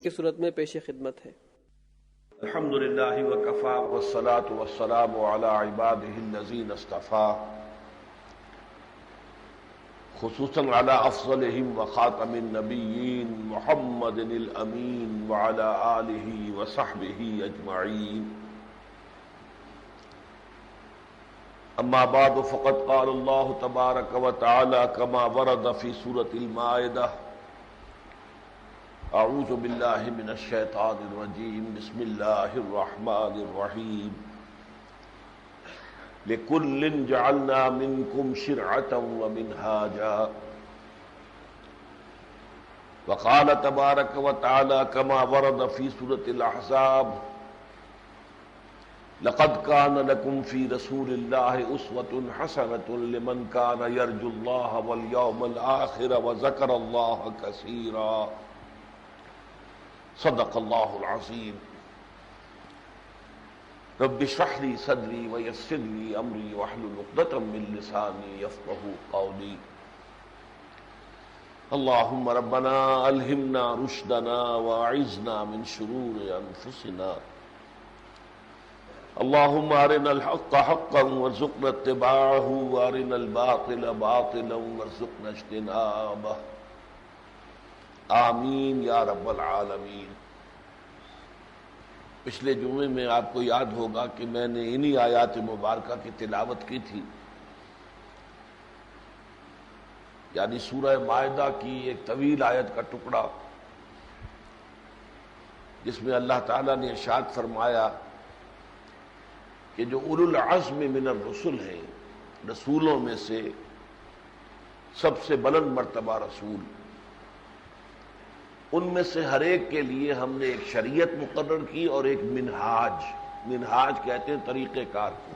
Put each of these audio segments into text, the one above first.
کی صورت میں پیش خدمت ہے۔ الحمدللہ وکفا والصلاة والسلام علی عبادہ الذین اصطفیٰ، خصوصاً علی افضلہم وخاتم النبیین محمد الامین وعلی آلہ وصحبہ اجمعین۔ اما بعد فقد قال اللہ تبارک وتعالی کما ورد فی سورة المائدہ: اعوذ باللہ من الشیطان الرجیم، بسم اللہ الرحمن الرحیم۔ لِكُلٍّ جَعَلْنَا مِنْكُمْ شِرْعَةً وَمِنْهَاجًا۔ وقال تبارک وتعالی کما ورد فی سورة الأحزاب: لقد كان لكم في رسول الله أسوة حسنة لمن كان يرجو الله واليوم الآخر وذكر الله كثيرا۔ صدق اللہ العظیم۔ رب اشرح لي صدری ویسر لي امری واحلل عقدۃ من لسانی یفقہوا قولی۔ اللہم ربنا الہمنا رشدنا واعذنا من شرور انفسنا۔ اللہم ارنا الحق حقا وارزقنا اتباعہ وارنا الباطل باطلا وارزقنا اجتنابہ، آمین یا رب العالمین۔ پچھلے جمعے میں آپ کو یاد ہوگا کہ میں نے انہی آیات مبارکہ کی تلاوت کی تھی، یعنی سورہ مائدہ کی ایک طویل آیت کا ٹکڑا، جس میں اللہ تعالیٰ نے ارشاد فرمایا کہ جو اولو العزم من الرسل ہیں، رسولوں میں سے سب سے بلند مرتبہ رسول، ان میں سے ہر ایک کے لیے ہم نے ایک شریعت مقرر کی اور ایک منہاج کہتے ہیں طریقہ کار کو۔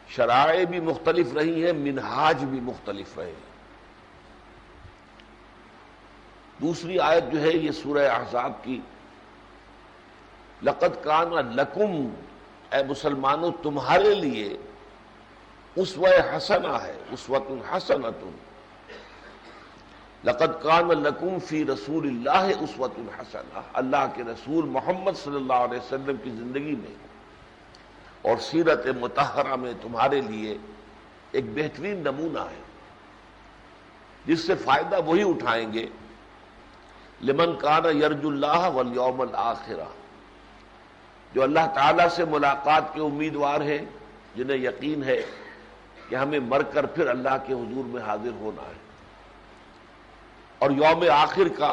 شرائع بھی مختلف رہی ہیں، منہاج بھی مختلف رہے ہیں۔ دوسری آیت جو ہے یہ سورہ احزاب کی، لقد کان لکم، اے مسلمانوں تمہارے لیے اسوہ حسنہ ہے، اسوۃ حسنۃ۔ لقد کان لکم فی رسول اللہ اسوۃ حسنہ، اللہ کے رسول محمد صلی اللہ علیہ وسلم کی زندگی میں اور سیرت مطہرہ میں تمہارے لیے ایک بہترین نمونہ ہے، جس سے فائدہ وہی اٹھائیں گے لمن کان یرجو اللہ والیوم الآخر، جو اللہ تعالیٰ سے ملاقات کے امیدوار ہیں، جنہیں یقین ہے کہ ہمیں مر کر پھر اللہ کے حضور میں حاضر ہونا ہے، اور یوم آخر کا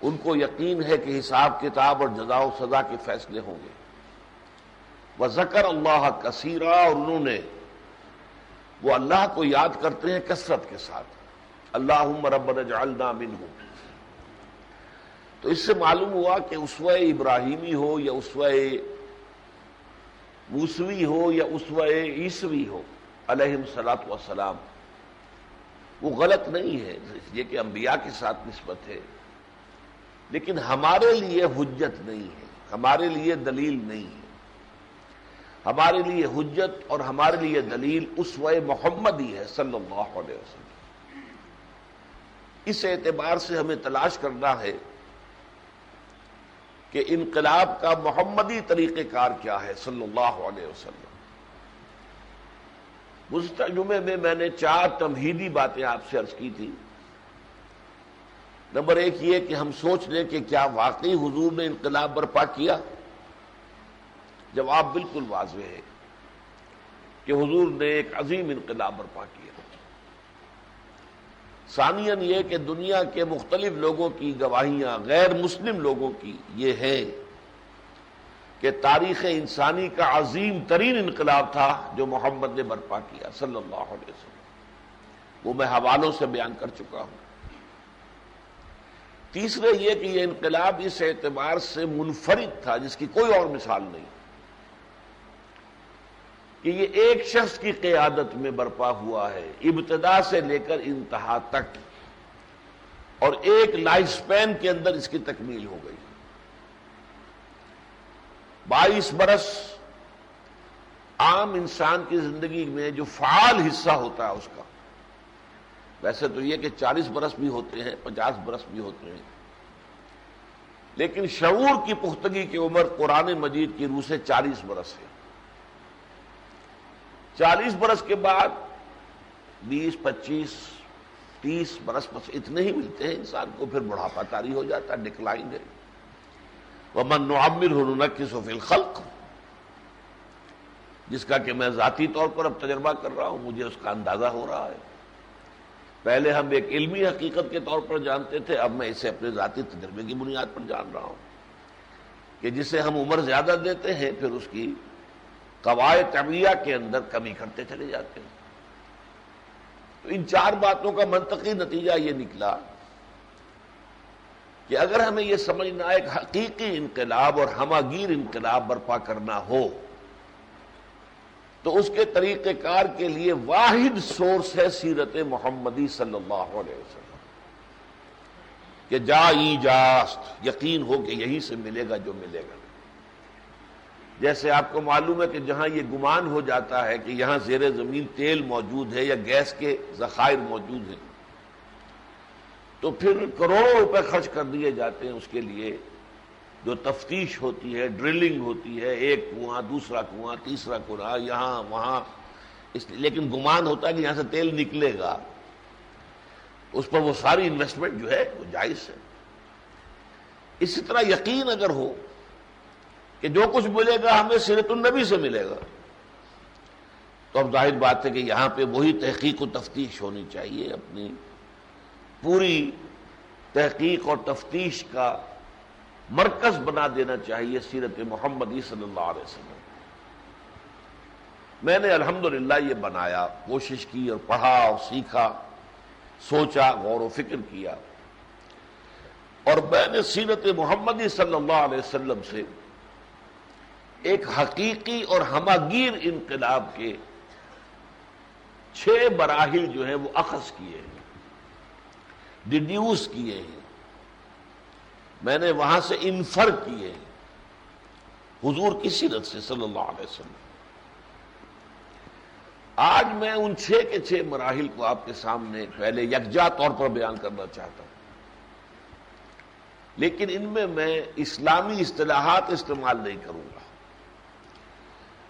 ان کو یقین ہے کہ حساب کتاب اور جزا و سزا کے فیصلے ہوں گے۔ وَذَكَرَ اللَّهَ كَثِيرًا، اور انہوں نے وہ اللہ کو یاد کرتے ہیں کثرت کے ساتھ۔ اللہم ربنا اجعلنا منہم۔ تو اس سے معلوم ہوا کہ اسوہ ابراہیمی ہو یا اسوہ موسوی ہو یا اسوہ عیسوی ہو علیہم الصلاۃ والسلام، وہ غلط نہیں ہے، اس لیے کہ انبیاء کے ساتھ نسبت ہے، لیکن ہمارے لیے حجت نہیں ہے، ہمارے لیے دلیل نہیں ہے۔ ہمارے لیے حجت اور ہمارے لیے دلیل اسوہ محمد ہی ہے صلی اللہ علیہ وسلم۔ اس اعتبار سے ہمیں تلاش کرنا ہے کہ انقلاب کا محمدی طریقہ کار کیا ہے صلی اللہ علیہ وسلم۔ گزشتہ جمعے میں نے 4 تمہیدی باتیں آپ سے عرض کی تھی۔ نمبر 1 یہ کہ ہم سوچ لیں کہ کیا واقعی حضور نے انقلاب برپا کیا؟ جواب بالکل واضح ہے کہ حضور نے ایک عظیم انقلاب برپا کیا۔ ثانیاً یہ کہ دنیا کے مختلف لوگوں کی گواہیاں، غیر مسلم لوگوں کی یہ ہے کہ تاریخ انسانی کا عظیم ترین انقلاب تھا جو محمد نے برپا کیا صلی اللہ علیہ وسلم، وہ میں حوالوں سے بیان کر چکا ہوں۔ تیسرے یہ کہ یہ انقلاب اس اعتبار سے منفرد تھا جس کی کوئی اور مثال نہیں، کہ یہ ایک شخص کی قیادت میں برپا ہوا ہے ابتدا سے لے کر انتہا تک، اور ایک لائف سپین کے اندر اس کی تکمیل ہو گئی۔ 22 برس عام انسان کی زندگی میں جو فعال حصہ ہوتا ہے اس کا، ویسے تو یہ کہ 40 برس بھی ہوتے ہیں، 50 برس بھی ہوتے ہیں، لیکن شعور کی پختگی کی عمر قرآن مجید کی روح سے 40 برس ہے۔ 40 برس کے بعد 20، 25، 30 برس بس اتنے ہی ملتے ہیں انسان کو، پھر بڑھاپا طاری ہو جاتا ہے، ڈکلائن ہے۔ وَمَن نُعَمِّرْهُ نُنَكِّسُ فِي الْخَلْقِ، جس کا کہ میں ذاتی طور پر اب تجربہ کر رہا ہوں، مجھے اس کا اندازہ ہو رہا ہے۔ پہلے ہم ایک علمی حقیقت کے طور پر جانتے تھے، اب میں اسے اپنے ذاتی تجربے کی بنیاد پر جان رہا ہوں کہ جسے ہم عمر زیادہ دیتے ہیں پھر اس کی قواعد طبیعہ کے اندر کمی کرتے چلے جاتے ہیں۔ تو ان 4 باتوں کا منطقی نتیجہ یہ نکلا کہ اگر ہمیں یہ سمجھنا ایک حقیقی انقلاب اور ہماگیر انقلاب برپا کرنا ہو تو اس کے طریقہ کار کے لیے واحد سورس ہے سیرت محمدی صلی اللہ علیہ وسلم، کہ جائی جاست، یقین ہو کہ یہی سے ملے گا جو ملے گا۔ جیسے آپ کو معلوم ہے کہ جہاں یہ گمان ہو جاتا ہے کہ یہاں زیر زمین تیل موجود ہے یا گیس کے ذخائر موجود ہیں، تو پھر کروڑوں روپے خرچ کر دیے جاتے ہیں اس کے لیے، جو تفتیش ہوتی ہے، ڈرلنگ ہوتی ہے، ایک کنواں، دوسرا کنواں، تیسرا کنواں، یہاں وہاں، لیکن گمان ہوتا ہے کہ یہاں سے تیل نکلے گا، اس پر وہ ساری انویسٹمنٹ جو ہے وہ جائز ہے۔ اسی طرح یقین اگر ہو کہ جو کچھ ملے گا ہمیں سیرت النبی سے ملے گا، تو اب ظاہر بات ہے کہ یہاں پہ وہی تحقیق و تفتیش ہونی چاہیے، اپنی پوری تحقیق اور تفتیش کا مرکز بنا دینا چاہیے سیرت محمدی صلی اللہ علیہ وسلم۔ میں نے الحمدللہ یہ بنایا، کوشش کی اور پڑھا اور سیکھا، سوچا، غور و فکر کیا، اور میں نے سیرت محمدی صلی اللہ علیہ وسلم سے ایک حقیقی اور ہماگیر انقلاب کے 6 مراحل جو ہیں وہ اخذ کیے ہیں، ڈیڈیوس کیے ہیں، میں نے وہاں سے انفر کیے ہیں حضور کی سیرت سے صلی اللہ علیہ وسلم۔ آج میں ان 6 کے 6 مراحل کو آپ کے سامنے پہلے یکجا طور پر بیان کرنا چاہتا ہوں، لیکن ان میں اسلامی اصطلاحات استعمال نہیں کروں گا۔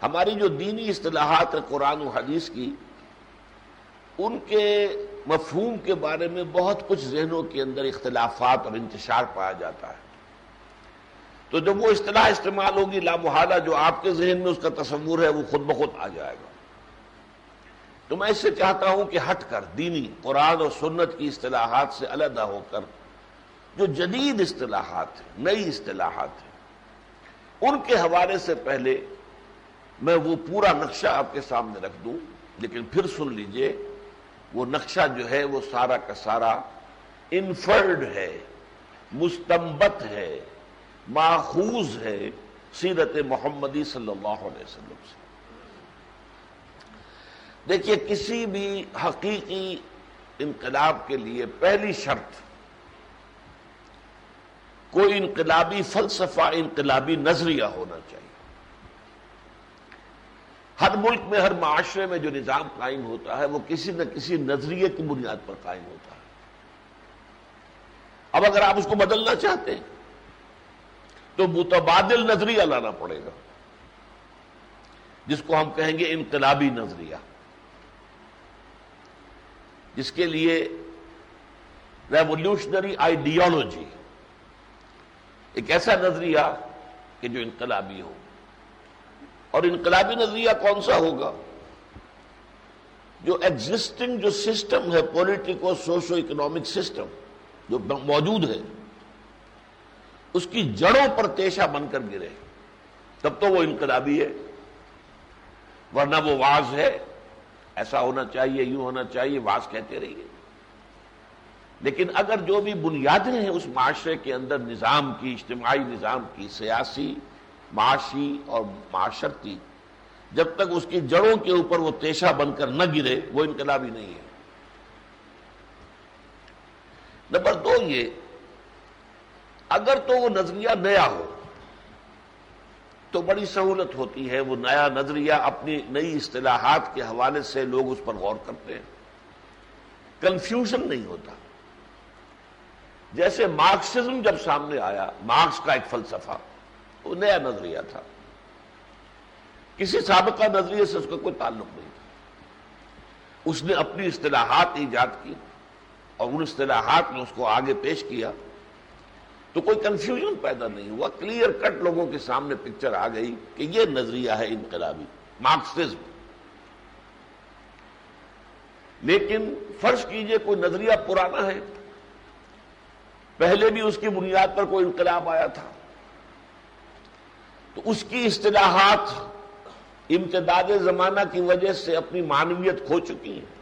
ہماری جو دینی اصطلاحات ہیں قرآن و حدیث کی، ان کے مفہوم کے بارے میں بہت کچھ ذہنوں کے اندر اختلافات اور انتشار پایا جاتا ہے، تو جب وہ اصطلاح استعمال ہوگی لامحالہ جو آپ کے ذہن میں اس کا تصور ہے وہ خود بخود آ جائے گا۔ تو میں اس سے چاہتا ہوں کہ ہٹ کر دینی قرآن اور سنت کی اصطلاحات سے علیحدہ ہو کر جو جدید اصطلاحات ہیں، نئی اصطلاحات ہیں، ان کے حوالے سے پہلے میں وہ پورا نقشہ آپ کے سامنے رکھ دوں، لیکن پھر سن لیجئے وہ نقشہ جو ہے وہ سارا کا سارا انفرڈ ہے، مستنبط ہے، ماخوذ ہے سیرت محمدی صلی اللہ علیہ وسلم سے۔ دیکھیے، کسی بھی حقیقی انقلاب کے لیے پہلی شرط کوئی انقلابی فلسفہ، انقلابی نظریہ ہونا چاہیے۔ ہر ملک میں، ہر معاشرے میں جو نظام قائم ہوتا ہے وہ کسی نہ کسی نظریے کی بنیاد پر قائم ہوتا ہے۔ اب اگر آپ اس کو بدلنا چاہتے ہیں تو متبادل نظریہ لانا پڑے گا، جس کو ہم کہیں گے انقلابی نظریہ، جس کے لیے ریولیوشنری آئیڈیالوجی، ایک ایسا نظریہ کہ جو انقلابی ہو۔ اور انقلابی نظریہ کون سا ہوگا؟ جو ایگزسٹنگ جو سسٹم ہے، پولیٹیکو سوشو اکنامک سسٹم جو موجود ہے، اس کی جڑوں پر تیشہ بن کر گرے، تب تو وہ انقلابی ہے، ورنہ وہ واز ہے، ایسا ہونا چاہیے، یوں ہونا چاہیے، واز کہتے رہیے۔ لیکن اگر جو بھی بنیادیں ہیں اس معاشرے کے اندر نظام کی، اجتماعی نظام کی، سیاسی، معاشی اور معاشرتی، جب تک اس کی جڑوں کے اوپر وہ تیشہ بن کر نہ گرے وہ انقلابی نہیں ہے۔ نمبر 2 یہ، اگر تو وہ نظریہ نیا ہو تو بڑی سہولت ہوتی ہے، وہ نیا نظریہ اپنی نئی اصطلاحات کے حوالے سے لوگ اس پر غور کرتے ہیں۔ کنفیوژن نہیں ہوتا. جیسے مارکسزم جب سامنے آیا، مارکس کا ایک فلسفہ، وہ نیا نظریہ تھا، کسی سابقہ نظریے سے اس کا کوئی تعلق نہیں تھا. اس نے اپنی اصطلاحات ایجاد کی اور ان اصطلاحات میں اس کو آگے پیش کیا تو کوئی کنفیوژن پیدا نہیں ہوا. کلیئر کٹ لوگوں کے سامنے پکچر آ گئی کہ یہ نظریہ ہے انقلابی مارکسزم. لیکن فرض کیجئے کوئی نظریہ پرانا ہے، پہلے بھی اس کی بنیاد پر کوئی انقلاب آیا تھا، تو اس کی اصطلاحات امتداد زمانہ کی وجہ سے اپنی معنویت کھو چکی ہیں.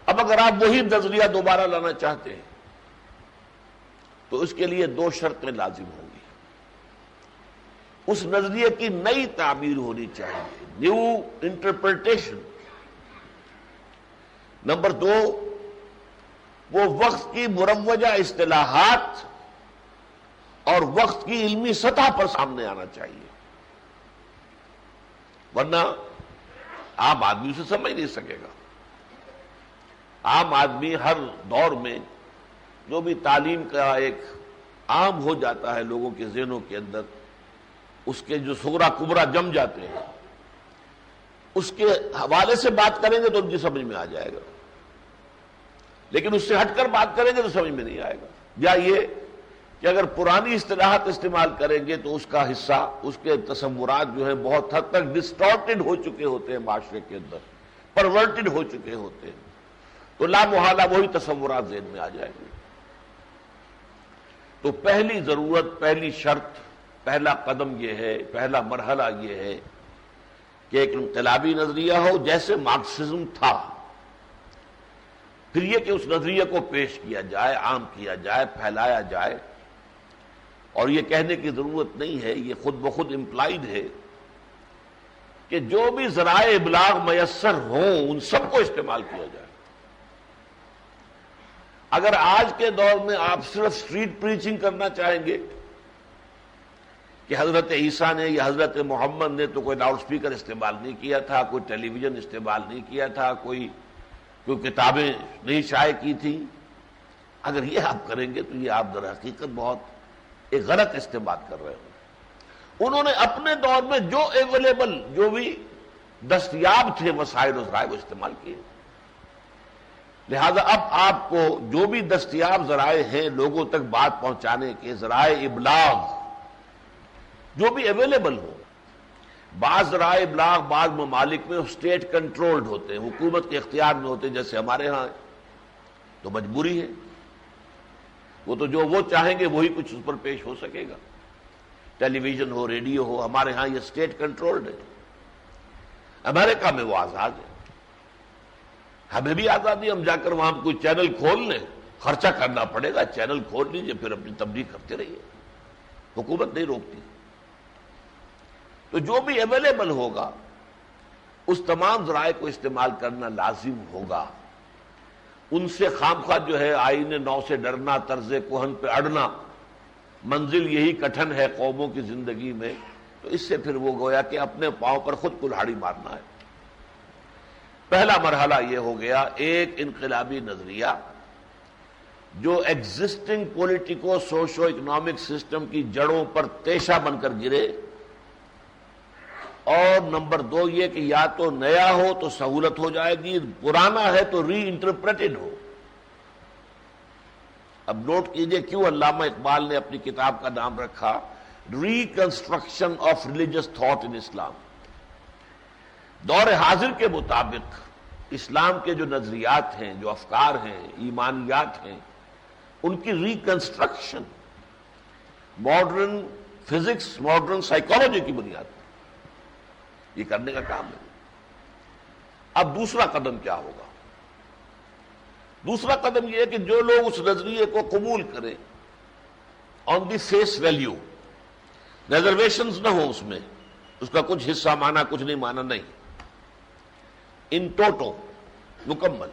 اب اگر آپ وہی نظریہ دوبارہ لانا چاہتے ہیں تو اس کے لیے دو شرطیں لازم ہوں گی. اس نظریے کی نئی تعبیر ہونی چاہیے، نیو انٹرپریٹیشن. نمبر دو، وہ وقت کی مروجہ اصطلاحات اور وقت کی علمی سطح پر سامنے آنا چاہیے، ورنہ عام آدمی اسے سمجھ نہیں سکے گا. عام آدمی ہر دور میں جو بھی تعلیم کا ایک عام ہو جاتا ہے لوگوں کے ذہنوں کے اندر، اس کے جو صغرا کبرا جم جاتے ہیں، اس کے حوالے سے بات کریں گے تو ان کی سمجھ میں آ جائے گا، لیکن اس سے ہٹ کر بات کریں گے تو سمجھ میں نہیں آئے گا. یا یہ کہ اگر پرانی اصطلاحات استعمال کریں گے تو اس کا حصہ، اس کے تصورات جو ہیں بہت حد تک ڈسٹارٹڈ ہو چکے ہوتے ہیں، معاشرے کے اندر پرورٹڈ ہو چکے ہوتے ہیں، تو لا محالہ وہی تصورات ذہن میں آ جائیں گے. تو پہلی ضرورت، پہلی شرط، پہلا قدم یہ ہے، پہلا مرحلہ یہ ہے کہ ایک انقلابی نظریہ ہو جیسے مارکسزم تھا. پھر یہ کہ اس نظریے کو پیش کیا جائے، عام کیا جائے، پھیلایا جائے. اور یہ کہنے کی ضرورت نہیں ہے، یہ خود بخود امپلائیڈ ہے کہ جو بھی ذرائع ابلاغ میسر ہوں ان سب کو استعمال کیا جائے. اگر آج کے دور میں آپ صرف اسٹریٹ پریچنگ کرنا چاہیں گے کہ حضرت عیسیٰ نے یا حضرت محمد نے تو کوئی لاؤڈ سپیکر استعمال نہیں کیا تھا، کوئی ٹیلی ویژن استعمال نہیں کیا تھا، کوئی کتابیں نہیں شائع کی تھی، اگر یہ آپ کریں گے تو یہ آپ در حقیقت بہت ایک غلط استعمال کر رہے ہوں. انہوں نے اپنے دور میں جو اویلیبل، جو بھی دستیاب تھے وسائل و ذرائع وہ استعمال کیے. لہذا اب آپ کو جو بھی دستیاب ذرائع ہیں لوگوں تک بات پہنچانے کے، ذرائع ابلاغ جو بھی اویلیبل ہو، بعض ذرائع ابلاغ بعض ممالک میں اسٹیٹ کنٹرولڈ ہوتے ہیں، حکومت کے اختیار میں ہوتے ہیں، جیسے ہمارے ہاں تو مجبوری ہے، وہ تو جو وہ چاہیں گے وہی کچھ اس پر پیش ہو سکے گا. ٹیلی ویژن ہو، ریڈیو ہو، ہمارے ہاں یہ اسٹیٹ کنٹرولڈ ہے. امریکہ میں وہ آزاد ہے، ہمیں بھی آزادی، ہم جا کر وہاں کوئی چینل کھول لیں، خرچہ کرنا پڑے گا، چینل کھول لیجیے، پھر اپنی تبلیغ کرتے رہیے، حکومت نہیں روکتی. تو جو بھی اویلیبل ہوگا اس تمام ذرائع کو استعمال کرنا لازم ہوگا. ان سے خامخواہ جو ہے آئین نو سے ڈرنا، طرز کہن پہ اڑنا، منزل یہی کٹھن ہے قوموں کی زندگی میں، تو اس سے پھر وہ گویا کہ اپنے پاؤں پر خود کلہاڑی مارنا ہے. پہلا مرحلہ یہ ہو گیا ایک انقلابی نظریہ جو existing politico socio economic system کی جڑوں پر تیشہ بن کر گرے. اور نمبر دو یہ کہ یا تو نیا ہو تو سہولت ہو جائے گی، پرانا ہے تو ری انٹرپریٹڈ ہو. اب نوٹ کیجئے کیوں علامہ اقبال نے اپنی کتاب کا نام رکھا reconstruction of religious thought in Islam. دور حاضر کے مطابق اسلام کے جو نظریات ہیں، جو افکار ہیں، ایمانیات ہیں، ان کی reconstruction modern physics, modern psychology کی بنیاد پر یہ کرنے کا کام ہے. اب دوسرا قدم کیا ہوگا؟ دوسرا قدم یہ ہے کہ جو لوگ اس نظریے کو قبول کریں آن دی فیس ویلیو، ریزرویشنز نہ ہو اس میں، اس کا کچھ حصہ مانا کچھ نہیں مانا، نہیں، ان ٹوٹو مکمل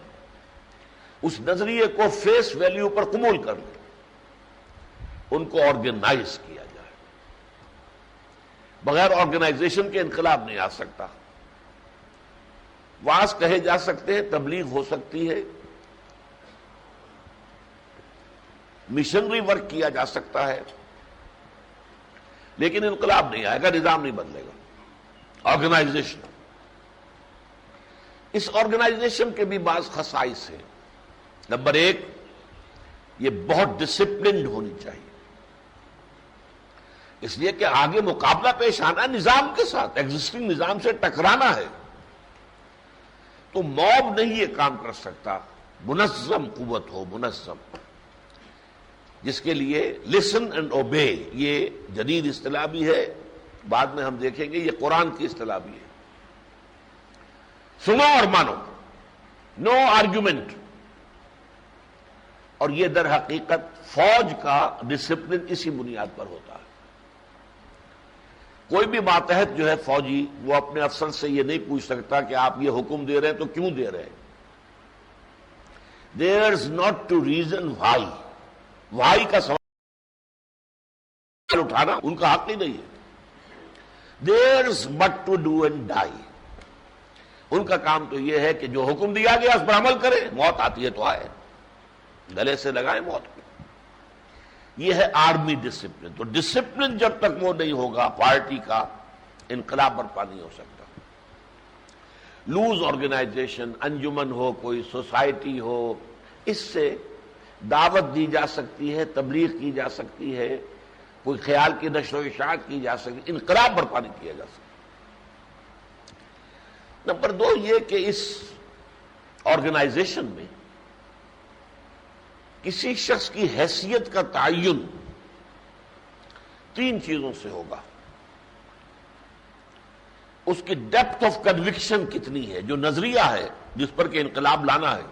اس نظریے کو فیس ویلیو پر قبول کر لیں، ان کو آرگنائز کیا جائے. بغیر آرگنائزیشن کے انقلاب نہیں آ سکتا. واعظ کہے جا سکتے ہیں، تبلیغ ہو سکتی ہے، مشنری ورک کیا جا سکتا ہے، لیکن انقلاب نہیں آئے گا، نظام نہیں بدلے گا۔ آرگنائزیشن، اس آرگنائزیشن کے بھی بعض خصائص ہیں۔ نمبر ایک، یہ بہت ڈسپلنڈ ہونی چاہیے، اس لیے کہ آگے مقابلہ پیش آنا نظام کے ساتھ، ایگزسٹنگ نظام سے ٹکرانا ہے، تو موب نہیں یہ کام کر سکتا۔ منظم قوت ہو، منظم، جس کے لیے لسن اینڈ اوبے، یہ جدید اصطلاح بھی ہے، بعد میں ہم دیکھیں گے یہ قرآن کی اصطلاح بھی ہے۔ سنو اور مانو، نو آرگیومنٹ، اور یہ در حقیقت فوج کا ڈسپلن اسی بنیاد پر ہوتا ہے۔ کوئی بھی ماتحت جو ہے فوجی، وہ اپنے افسر سے یہ نہیں پوچھ سکتا کہ آپ یہ حکم دے رہے ہیں تو کیوں دے رہے ہیں۔ There's not to reason why، why کا سوال اٹھانا ان کا حق ہی نہیں ہے۔ There's but to do and die، ان کا کام تو یہ ہے کہ جو حکم دیا گیا اس پر عمل کرے، موت آتی ہے تو آئے، گلے سے لگائے موت کو۔ یہ ہے آرمی ڈسپلن۔ تو ڈسپلن جب تک وہ نہیں ہوگا پارٹی کا، انقلاب برپا نہیں ہو سکتا۔ لوز آرگنائزیشن، انجمن ہو، کوئی سوسائٹی ہو، اس سے دعوت دی جا سکتی ہے، تبلیغ کی جا سکتی ہے، کوئی خیال کی نشر و اشاعت کی جا سکتی، انقلاب برپا نہیں کیا جا سکتا۔ نمبر دو یہ کہ اس آرگنائزیشن میں کسی شخص کی حیثیت کا تعین تین چیزوں سے ہوگا۔ اس کی ڈیپتھ آف کنوکشن کتنی ہے، جو نظریہ ہے جس پر کہ انقلاب لانا ہے،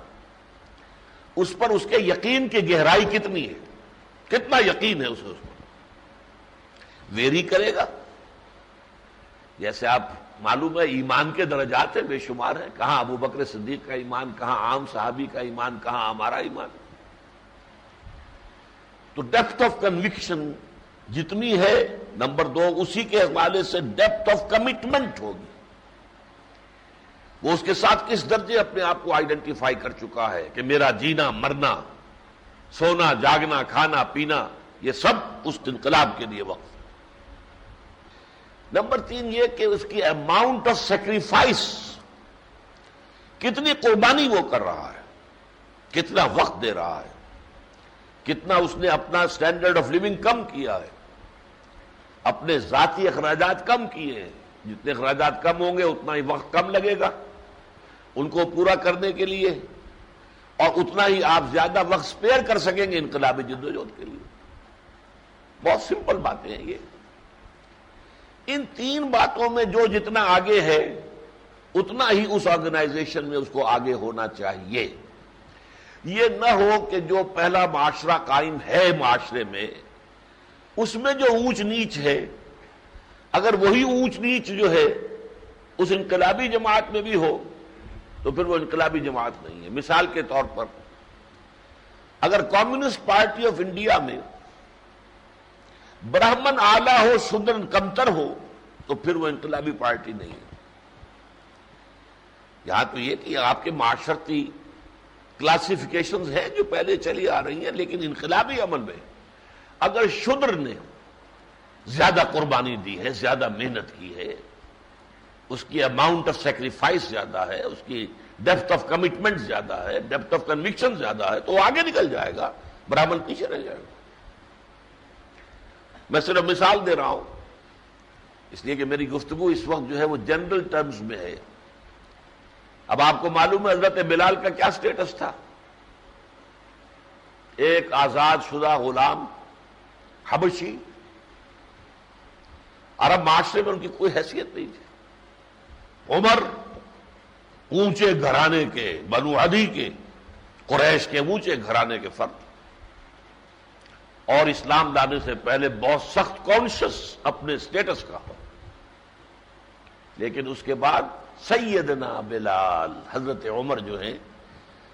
اس پر اس کے یقین کی گہرائی کتنی ہے، کتنا یقین ہے اسے، اس پر ویری کرے گا۔ جیسے آپ معلوم ہے ایمان کے درجات ہیں، بے شمار ہیں، کہاں ابو بکر صدیق کا ایمان، کہاں عام صحابی کا ایمان، کہاں ہمارا ایمان۔ تو ڈیپتھ آف کنوکشن جتنی ہے، نمبر دو اسی کے حوالے سے ڈیپتھ آف کمٹمنٹ ہوگی، وہ اس کے ساتھ کس درجے اپنے آپ کو آئیڈینٹیفائی کر چکا ہے کہ میرا جینا مرنا، سونا جاگنا، کھانا پینا، یہ سب اس انقلاب کے لیے وقف۔ نمبر تین یہ کہ اس کی اماؤنٹ آف سیکریفائس، کتنی قربانی وہ کر رہا ہے، کتنا وقت دے رہا ہے، کتنا اس نے اپنا سٹینڈرڈ آف لیونگ کم کیا ہے، اپنے ذاتی اخراجات کم کیے ہیں۔ جتنے اخراجات کم ہوں گے اتنا ہی وقت کم لگے گا ان کو پورا کرنے کے لیے، اور اتنا ہی آپ زیادہ وقت سپیئر کر سکیں گے انقلابی جدوجہد کے لیے۔ بہت سمپل باتیں ہیں یہ۔ ان تین باتوں میں جو جتنا آگے ہے اتنا ہی اس آرگنائزیشن میں اس کو آگے ہونا چاہیے۔ یہ نہ ہو کہ جو پہلا معاشرہ قائم ہے معاشرے میں، اس میں جو اونچ نیچ ہے، اگر وہی اونچ نیچ جو ہے اس انقلابی جماعت میں بھی ہو تو پھر وہ انقلابی جماعت نہیں ہے۔ مثال کے طور پر اگر کمیونسٹ پارٹی آف انڈیا میں برہمن اعلیٰ ہو، شودر کمتر ہو، تو پھر وہ انقلابی پارٹی نہیں ہے۔ یہاں تو یہ کہ آپ کے معاشرتی کلاسیفیکیشنز ہیں جو پہلے چلی آ رہی ہیں، لیکن انقلابی عمل میں اگر شودر نے زیادہ قربانی دی ہے، زیادہ محنت کی ہے، اس کی اماؤنٹ آف سیکریفائس زیادہ ہے، اس کی ڈیپتھ آف کمٹمنٹ زیادہ ہے، ڈیپتھ آف کنوکشن زیادہ ہے، تو وہ آگے نکل جائے گا، برہمن پیچھے رہ جائے گا۔ میں صرف مثال دے رہا ہوں اس لیے کہ میری گفتگو اس وقت جو ہے وہ جنرل ٹرمز میں ہے۔ اب آپ کو معلوم ہے حضرت بلال کا کیا سٹیٹس تھا، ایک آزاد شدہ غلام حبشی، عرب معاشرے میں ان کی کوئی حیثیت نہیں تھی۔ عمر اونچے گھرانے کے، بنو عدی کے، قریش کے اونچے گھرانے کے فرد، اور اسلام لانے سے پہلے بہت سخت کانشس اپنے سٹیٹس کا، لیکن اس کے بعد سیدنا بلال، حضرت عمر جو ہیں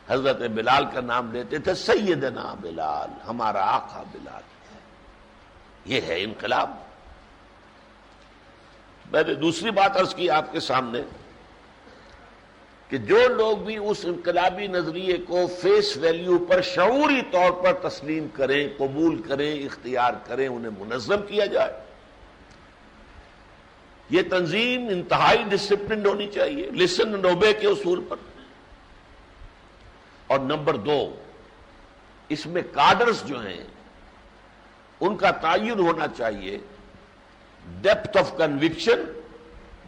حضرت بلال کا نام لیتے تھے، سیدنا بلال، ہمارا آقا بلال۔ یہ ہے انقلاب۔ میں نے دوسری بات عرض کی آپ کے سامنے کہ جو لوگ بھی اس انقلابی نظریے کو فیس ویلیو پر شعوری طور پر تسلیم کریں، قبول کریں، اختیار کریں، انہیں منظم کیا جائے۔ یہ تنظیم انتہائی ڈسپلنڈ ہونی چاہیے، لسن اینڈ اوبے کے اصول پر۔ اور نمبر 2، اس میں کارڈرز جو ہیں ان کا تعین ہونا چاہیے depth of conviction,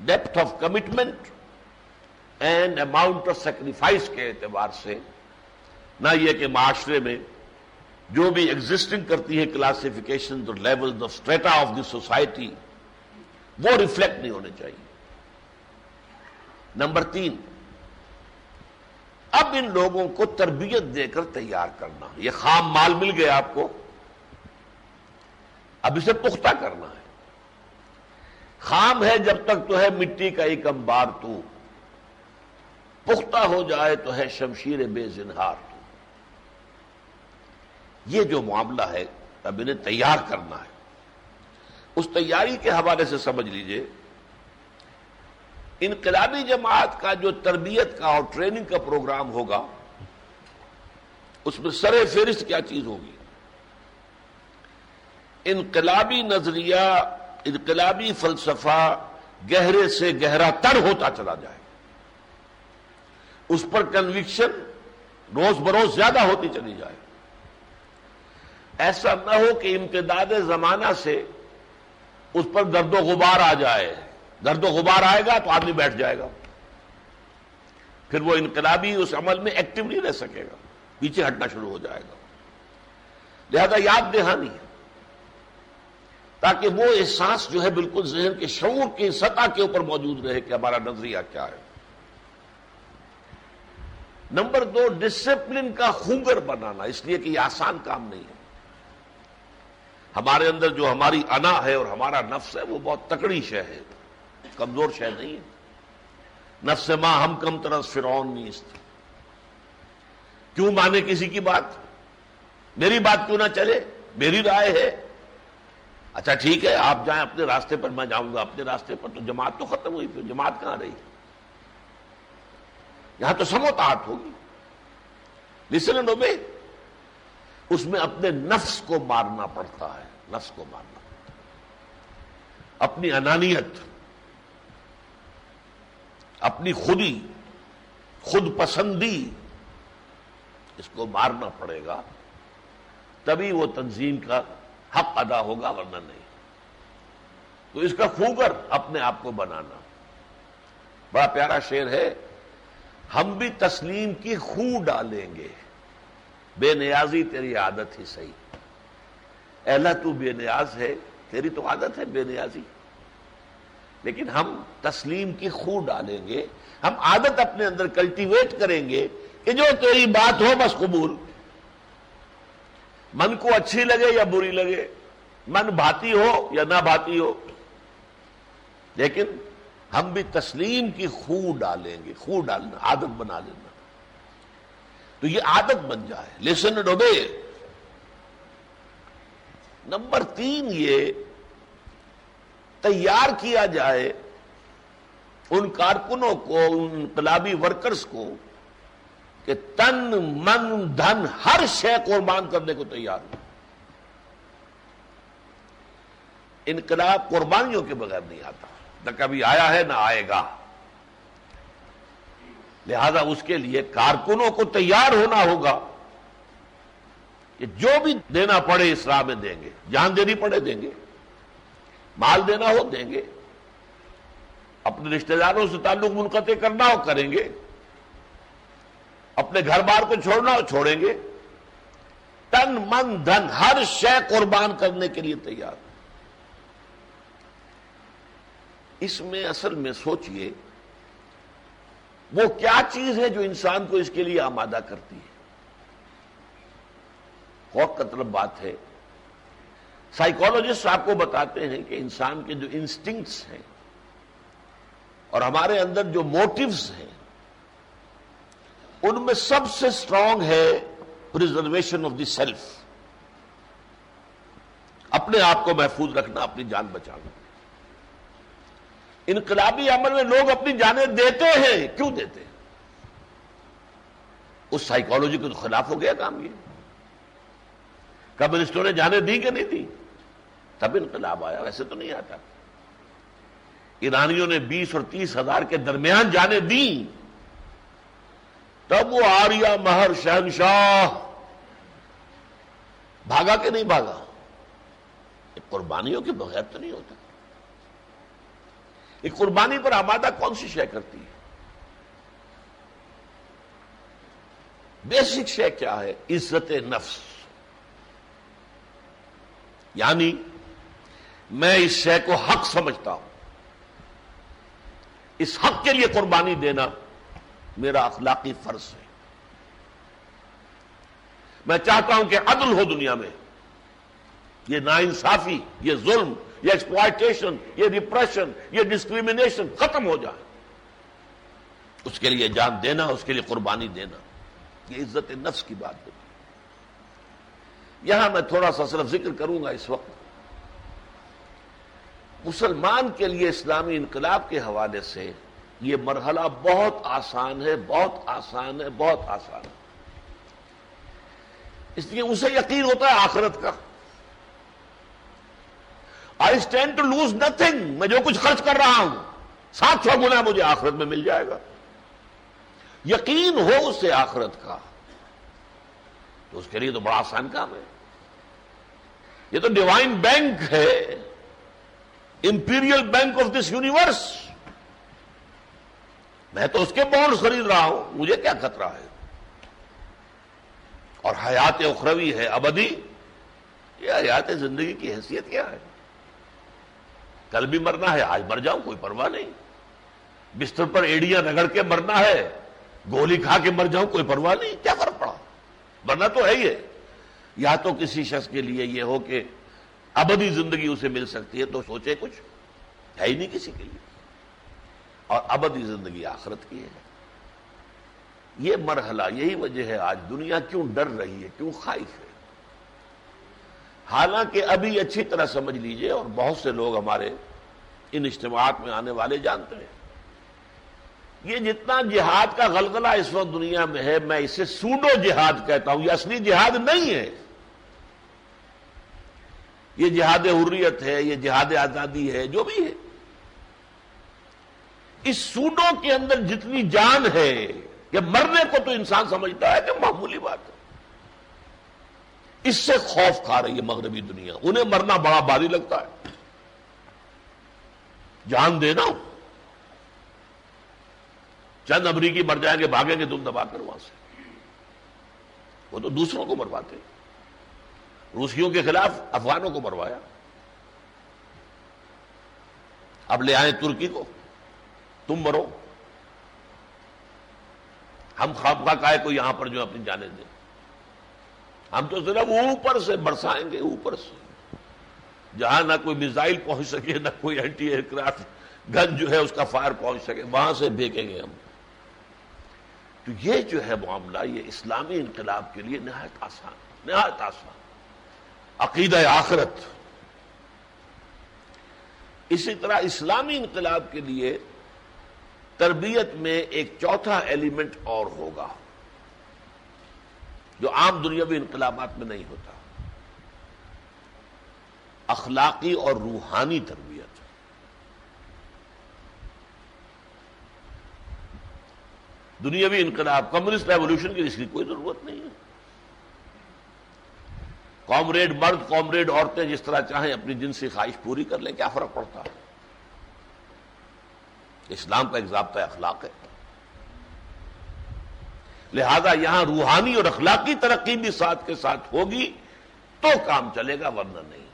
depth of commitment and amount of sacrifice کے اعتبار سے، نہ یہ کہ معاشرے میں جو بھی ایگزسٹنگ کرتی ہے کلاسیفیکیشن اور level of strata of the society, وہ ریفلیکٹ نہیں ہونے چاہیے۔ نمبر 3، اب ان لوگوں کو تربیت دے کر تیار کرنا۔ یہ خام مال مل گیا آپ کو، اب اسے پختہ کرنا ہے۔ خام ہے جب تک تو ہے مٹی کا ایک انبار تو، پختہ ہو جائے تو ہے شمشیر بے زنہار تو۔ یہ جو معاملہ ہے اب انہیں تیار کرنا ہے۔ اس تیاری کے حوالے سے سمجھ لیجئے، انقلابی جماعت کا جو تربیت کا اور ٹریننگ کا پروگرام ہوگا، اس میں سر فہرست کیا چیز ہوگی؟ انقلابی نظریہ، انقلابی فلسفہ گہرے سے گہرا تر ہوتا چلا جائے، اس پر کنوکشن روز بروز زیادہ ہوتی چلی جائے۔ ایسا نہ ہو کہ امتداد زمانہ سے اس پر گرد و غبار آ جائے، گرد و غبار آئے گا تو آدمی بیٹھ جائے گا، پھر وہ انقلابی اس عمل میں ایکٹیو نہیں رہ سکے گا، پیچھے ہٹنا شروع ہو جائے گا۔ لہذا یاد دہانی ہے تاکہ وہ احساس جو ہے بالکل ذہن کے شعور کی سطح کے اوپر موجود رہے کہ ہمارا نظریہ کیا ہے۔ نمبر 2، ڈسپلن کا خوگر بنانا، اس لیے کہ یہ آسان کام نہیں ہے۔ ہمارے اندر جو ہماری انا ہے اور ہمارا نفس ہے وہ بہت تکڑی شے ہے، کمزور شے نہیں ہے۔ نفس ما ہم کم ترس فرعون نیست، کیوں مانے کسی کی بات؟ میری بات کیوں نہ چلے؟ میری رائے ہے، اچھا ٹھیک ہے آپ جائیں اپنے راستے پر، میں جاؤں گا اپنے راستے پر، تو جماعت تو ختم ہوئی، پھر جماعت کہاں رہی؟ یہاں تو سموتاحت ہوگی۔ لسن اینڈ اوبے، اس میں اپنے نفس کو مارنا پڑتا ہے، نفس کو مارنا، اپنی انانیت، اپنی خودی، خود پسندی، اس کو مارنا پڑے گا، تبھی وہ تنظیم کا حق ادا ہوگا، ورنہ نہیں۔ تو اس کا خوگر اپنے آپ کو بنانا۔ بڑا پیارا شعر ہے، ہم بھی تسلیم کی خو ڈالیں گے، بے نیازی تیری عادت ہی صحیح۔ اے اللہ تو بے نیاز ہے، تیری تو عادت ہے بے نیازی، لیکن ہم تسلیم کی خو ڈالیں گے، ہم عادت اپنے اندر کلٹیویٹ کریں گے کہ جو تیری بات ہو بس قبول، من کو اچھی لگے یا بری لگے، من بھاتی ہو یا نہ بھاتی ہو، لیکن ہم بھی تسلیم کی خو ڈالیں گے۔ خو ڈالنا، عادت بنا لینا، تو یہ عادت بن جائے۔ Listen and obey. نمبر 3، یہ تیار کیا جائے ان کارکنوں کو، ان انقلابی ورکرز کو کہ تن من دھن ہر شے قربان کرنے کو تیار ہو۔ انقلاب قربانیوں کے بغیر نہیں آتا، نہ کبھی آیا ہے نہ آئے گا۔ لہذا اس کے لیے کارکنوں کو تیار ہونا ہوگا کہ جو بھی دینا پڑے اس راہ میں دیں گے، جان دینی پڑے دیں گے، مال دینا ہو دیں گے، اپنے رشتہ داروں سے تعلق منقطع کرنا ہو کریں گے، اپنے گھر بار کو چھوڑنا ہو چھوڑیں گے، تن من دھن ہر شے قربان کرنے کے لیے تیار۔ اس میں اصل میں سوچئے وہ کیا چیز ہے جو انسان کو اس کے لیے آمادہ کرتی ہے؟ غور کا طلب بات ہے۔ سائیکالوجسٹ آپ کو بتاتے ہیں کہ انسان کے جو انسٹنکٹس ہیں اور ہمارے اندر جو موٹیوز ہیں، ان میں سب سے سٹرونگ ہے پریزرویشن آف دی سیلف، اپنے آپ کو محفوظ رکھنا، اپنی جان بچانا۔ انقلابی عمل میں لوگ اپنی جانیں دیتے ہیں، کیوں دیتے ہیں؟ اس سائیکالوجی کے خلاف ہو گیا کام یہ. کمیونسٹوں نے جانے دی کہ نہیں دی؟ تب انقلاب آیا، ویسے تو نہیں آتا. ایرانیوں نے 20 اور 30 ہزار کے درمیان جانے دی، تب وہ آریہ مہر شہنشاہ بھاگا کہ نہیں بھاگا؟ ایک قربانیوں کے بغیر تو نہیں ہوتا. ایک قربانی پر آمادہ کون سی شے کرتی ہے؟ بیسک شے کیا ہے؟ عزت نفس. یعنی میں اس شے کو حق سمجھتا ہوں، اس حق کے لیے قربانی دینا میرا اخلاقی فرض ہے. میں چاہتا ہوں کہ عدل ہو دنیا میں، یہ ناانصافی، یہ ظلم، یہ ایکسپلائٹیشن، یہ ریپریشن، یہ ڈسکریمنیشن ختم ہو جائے. اس کے لیے جان دینا، اس کے لیے قربانی دینا، یہ عزت نفس کی بات ہے. یہاں میں تھوڑا سا صرف ذکر کروں گا اس وقت. مسلمان کے لیے اسلامی انقلاب کے حوالے سے یہ مرحلہ بہت آسان ہے، بہت آسان ہے، بہت آسان ہے. اس لیے اسے یقین ہوتا ہے آخرت کا. I stand to lose nothing. میں جو کچھ خرچ کر رہا ہوں 700 گنا مجھے آخرت میں مل جائے گا. یقین ہو اسے آخرت کا تو اس کے لیے تو بڑا آسان کام ہے. یہ تو ڈیوائن بینک ہے، Imperial bank of this universe. میں تو اس کے بانڈ خرید رہا ہوں، مجھے کیا خطرہ ہے؟ اور حیات اخروی ہے، ابدی. یہ حیات زندگی کی حیثیت کیا ہے؟ کل بھی مرنا ہے، آج مر جاؤں کوئی پرواہ نہیں. بستر پر ایڑیاں رگڑ کے مرنا ہے، گولی کھا کے مر جاؤں کوئی پرواہ نہیں. کیا فرق پڑا؟ مرنا تو ہے ہی ہے. یا تو کسی شخص کے لیے یہ ہو کہ ابدی زندگی اسے مل سکتی ہے تو سوچے، کچھ ہے ہی نہیں کسی کے لیے. اور ابدی زندگی آخرت کی ہے. یہ مرحلہ، یہی وجہ ہے آج دنیا کیوں ڈر رہی ہے، کیوں خائف ہے. حالانکہ ابھی اچھی طرح سمجھ لیجئے، اور بہت سے لوگ ہمارے ان اجتماعات میں آنے والے جانتے ہیں، یہ جتنا جہاد کا غلغلہ اس وقت دنیا میں ہے، میں اسے سوڈو جہاد کہتا ہوں. یہ اصلی جہاد نہیں ہے. یہ جہاد حریت ہے، یہ جہاد آزادی ہے، جو بھی ہے. اس سوڈو کے اندر جتنی جان ہے کہ مرنے کو تو انسان سمجھتا ہے کہ معمولی بات ہے. اس سے خوف کھا رہی ہے مغربی دنیا. انہیں مرنا بڑا بھاری لگتا ہے. جان دینا، چند امریکی مر جائیں گے، بھاگیں گے تم دبا کر وہاں سے. وہ تو دوسروں کو مرواتے. روسیوں کے خلاف افغانوں کو مروایا، اب لے آئیں ترکی کو، تم مرو. ہم خواہ کائے کو یہاں پر جو اپنی جانیں دیں. ہم تو صرف اوپر سے برسائیں گے، اوپر سے، جہاں نہ کوئی میزائل پہنچ سکے، نہ کوئی اینٹی ایئر کرافٹ گن جو ہے اس کا فائر پہنچ سکے، وہاں سے پھینکیں گے ہم. تو یہ جو ہے معاملہ، یہ اسلامی انقلاب کے لیے نہایت آسان، نہایت آسان. عقیدہ آخرت. اسی طرح اسلامی انقلاب کے لیے تربیت میں ایک چوتھا ایلیمنٹ اور ہوگا جو عام دنیاوی انقلابات میں نہیں ہوتا. اخلاقی اور روحانی تربیت. دنیاوی انقلاب، کمیونسٹ ریولوشن کی اس کی کوئی ضرورت نہیں ہے. کامریڈ مرد، کامریڈ عورتیں جس طرح چاہیں اپنی جنسی خواہش پوری کر لیں، کیا فرق پڑتا ہے؟ اسلام کا ایک ضابطہ اخلاق ہے. لہذا یہاں روحانی اور اخلاقی ترقی بھی ساتھ کے ساتھ ہوگی تو کام چلے گا، ورنہ نہیں.